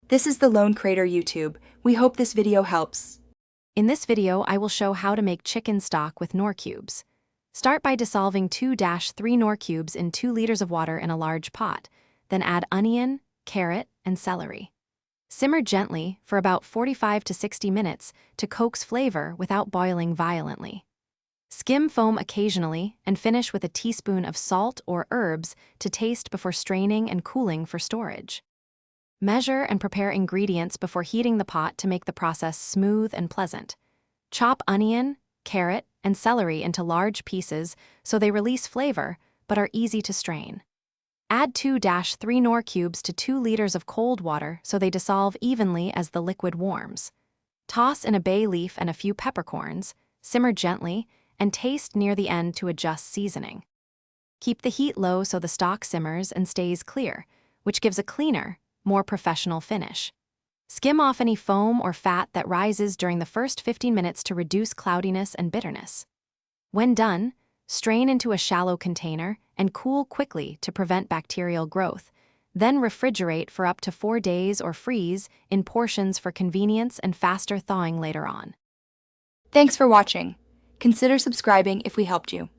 This is the Lone Crater YouTube. We hope this video helps. In this video, I will show how to make chicken stock with Knorr Cubes. Start by dissolving 2-3 Knorr Cubes in 2 liters of water in a large pot. Then add onion, carrot, and celery. Simmer gently for about 45 to 60 minutes to coax flavor without boiling violently. Skim foam occasionally and finish with a teaspoon of salt or herbs to taste before straining and cooling for storage. Measure and prepare ingredients before heating the pot to make the process smooth and pleasant. Chop onion, carrot, and celery into large pieces so they release flavor but are easy to strain. Add 2-3 Knorr Cubes to 2 liters of cold water so they dissolve evenly as the liquid warms. Toss in a bay leaf and a few peppercorns, simmer gently, and taste near the end to adjust seasoning. Keep the heat low so the stock simmers and stays clear, which gives a cleaner, more professional finish. Skim off any foam or fat that rises during the first 15 minutes to reduce cloudiness and bitterness. When done, strain into a shallow container and cool quickly to prevent bacterial growth. Then refrigerate for up to 4 days or freeze in portions for convenience and faster thawing later on. Thanks for watching. Consider subscribing if we helped you.